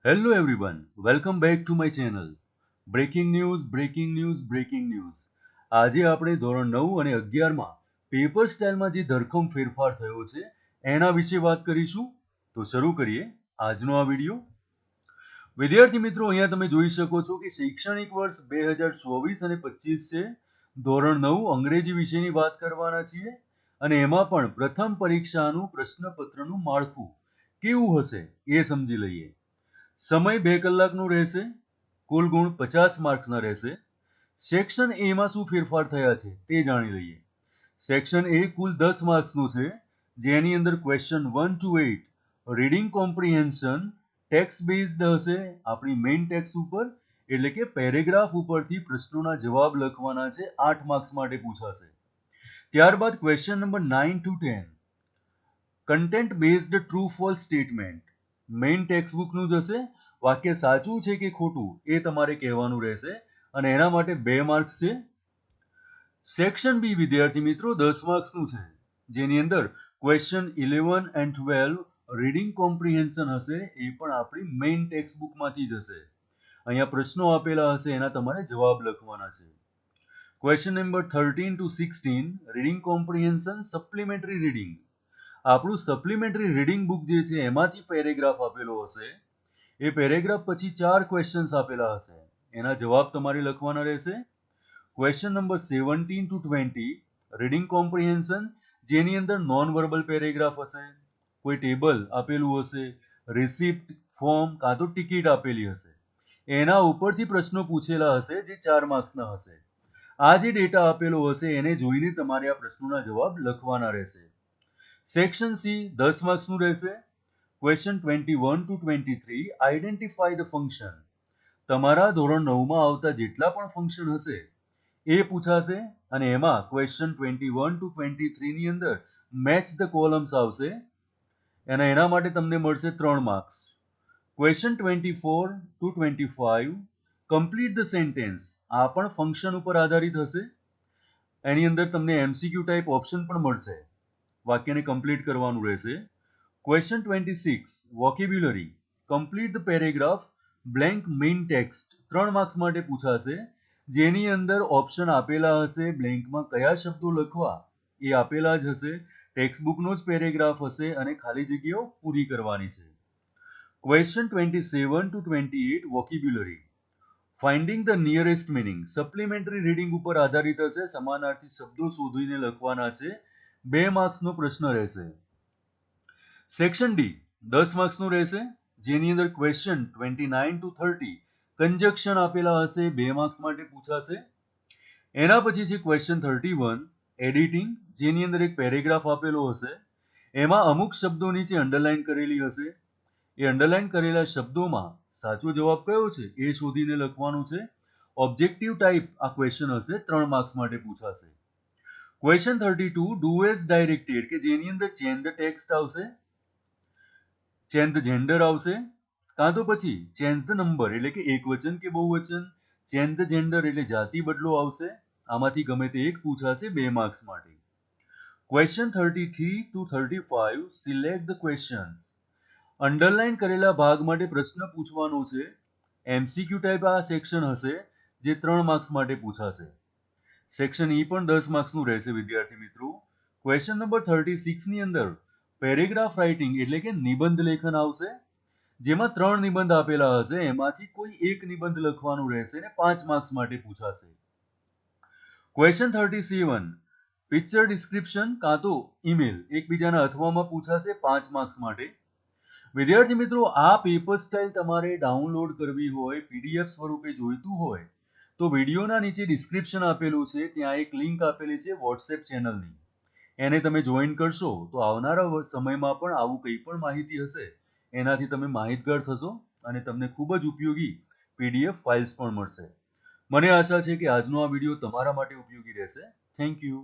Hello everyone, welcome back to my channel. Breaking news breaking news breaking news. આજે આપણે ધોરણ 9 અને 11માં paper સ્ટાઇલમાં જે ધરખમ ફેરફાર થયો છે એના વિશે વાત કરીશું. તો શરૂ કરીએ આજનો આ વિડીયો. વિદ્યાર્થી મિત્રો, અહીંયા તમે જોઈ શકો છો કે શૈક્ષણિક વર્ષ 2024 અને 25 છે. ધોરણ 9 અંગ્રેજી વિષયની વાત કરવાના છીએ અને એમાં પણ પ્રથમ પરીક્ષાનું પ્રશ્નપત્રનું માળખું કેવું હશે એ સમજી લઈએ. સમય 2 કલાકનો રહેશે. કુલ ગુણ 50 માર્ક્સના રહેશે. સેક્શન એ માં શું ફેરફાર થયા છે તે જાણી લઈએ. સેક્શન એ કુલ 10 માર્ક્સનું છે, જેની અંદર question 1 to 8 reading comprehension text based હશે. આપણી મેઇન ટેક્સ્ટ ઉપર એટલે કે પેરેગ્રાફ ઉપરથી પ્રશ્નોના જવાબ લખવાના છે. 8 માર્ક્સ માટે પૂછાશે. ત્યારબાદ question number 9 to 10 content based true false statement main text બુકનું જ હશે. વાક્ય સાચું છે કે ખોટું એ તમારે કહેવાનું રહેશે અને એના માટે 2 માર્ક્સ છે. સેક્શન બી વિદ્યાર્થી મિત્રો 10 માર્ક્સનું છે, જેની અંદર ક્વેશ્ચન 11 and 12 રીડિંગ કોમ્પ્રિહેન્શન હશે. એ પણ આપણી મેઇન ટેક્સ્ટ બુકમાંથી જ હશે. અહીંયા પ્રશ્નો આપેલા હશે, એના તમારે જવાબ લખવાના છે. Question number 13 to 16 reading comprehension supplementary reading. આપણું સપ્લિમેન્ટરી રીડિંગ બુક જે છે એમાંથી પેરેગ્રાફ આપેલો હશે. એ પેરેગ્રાફ પછી 4 ક્વેશ્ચન્સ આપેલા હશે, એના જવાબ તમારે લખવાના રહેશે. Question number 17 to 20 reading comprehension, જેની અંદર નોન વર્બલ પેરેગ્રાફ હશે. કોઈ ટેબલ આપેલું હશે, રિસિપ્ટ, ફોર્મ કાં તો ટિકિટ આપેલી હશે. એના ઉપરથી પ્રશ્નો પૂછેલા હશે જે 4 માર્ક્સના હશે. આ જે ડેટા આપેલો હશે એને જોઈને તમારે આ પ્રશ્નોના જવાબ લખવાના રહેશે. સેક્શન સી 10 માર્ક્સનું રહેશે. Question 21 to 23 identify the function. તમારા ધોરણ 9માં આવતા જેટલા પણ ફંક્શન હશે એ પૂછાશે અને એમાં ક્વેશ્ચન 21 to 23 ની અંદર મેચ ધ કોલમ્સ આવશે અને એના માટે તમને મળશે 3 marks. Question 24 to 25 complete the sentence. આ પણ ફંક્શન ઉપર આધારિત હશે. એની અંદર તમને એમસીક્યુ ટાઈપ ઓપ્શન પણ મળશે. વાક્યને કમ્પ્લીટ કરવાનું રહેશે. Question 26 vocabulary complete the paragraph blank main text 3 marks માટે પૂછાશે, જેની અંદર ઓપ્શન આપેલા હશે. બ્લેન્કમાં કયા શબ્દો લખવા એ આપેલા જ હશે. ટેક્સ્ટ બુકનો જ પેરેગ્રાફ હશે અને ખાલી જગ્યાઓ પૂરી કરવાની છે. Question 27 to 28 vocabulary finding the nearest meaning supplementary reading ઉપર આધારિત હશે. સમાનાર્થી શબ્દો શોધીને લખવાના છે. 2 માર્ક્સનો પ્રશ્ન રહેશે. સેક્શન ડી 10 માર્ક્સનું રહેશે, જેની અંદર ક્વેશ્ચન 29 to 30 કંજક્શન આપેલા હશે. 2 માર્ક્સ માટે પૂછાશે. એના પછી છે ક્વેશ્ચન 31 એડિટિંગ, જેની અંદર એક પેરેગ્રાફ આપેલો હશે. એમાં અમુક શબ્દો નીચે અંડરલાઈન કરેલી હશે. એ અંડરલાઈન કરેલા શબ્દોમાં સાચો જવાબ કયો છે એ શોધીને લખવાનું છે. ઓબ્જેક્ટિવ ટાઈપ આ ક્વેશ્ચન હશે. 3 માર્ક્સ માટે પૂછાશે. ક્વેશ્ચન 32 ડુ એઝ ડાયરેક્ટેડ કે જેની અંદર ચેન્જ ધ ટેક્સ્ટ આવશે, ચેન્જ ધ જેન્ડર આવશે, કાં તો પછી ચેન્જ ધ નંબર એટલે કે એકવચન કે બહુવચન, ચેન્જ ધ જેન્ડર એટલે જાતિ બદલો આવશે. આમાંથી ગમે તે એક પૂછાશે 2 માર્ક્સ માટે. Question 33 to 35 select the questions. Underline કરેલા ભાગ માટે પ્રશ્ન પૂછવાનો છે. એમસીક્યુ ટાઈપ આ સેક્શન હશે, જે 3 માર્ક્સ માટે પૂછાશે. સેક્શન ઈ પણ 10 માર્ક્સનું રહેશે વિદ્યાર્થી મિત્રો. ક્વેશ્ચન નંબર 36 ની અંદર પેરેગ્રાફ રાઇટિંગ એટલે કે નિબંધ લેખન આવશે, જેમાં 3 નિબંધ આપેલા હશે. એમાંથી કોઈ એક નિબંધ લખવાનું રહેશે અને 5 માર્ક્સ માટે પૂછાશે. ક્વેશ્ચન 37 પિક્ચર ડિસ્ક્રિપ્શન કાં તો ઈમેલ એકબીજાના અથવામાં પૂછાશે 5 માર્ક્સ માટે. વિદ્યાર્થી મિત્રો, આ પેપર સ્ટાઇલ તમારે ડાઉનલોડ કરવી હોય, પીડીએફ સ્વરૂપે જોઈતું હોય તો વિડીયોના નીચે ડિસ્ક્રિપ્શન આપેલું છે, ત્યાં એક લિંક આપેલી છે વોટ્સએપ ચેનલની. એને તમે જોઈન કરશો તો આવનારા સમયમાં પણ આવું કંઈ પણ માહિતી હશે એનાથી તમે માહિતગાર થશો અને તમને ખૂબ જ ઉપયોગી પીડીએફ ફાઇલ્સ પણ મળશે. મને આશા છે કે આજનો આ વિડીયો તમારા માટે ઉપયોગી રહેશે. Thank you.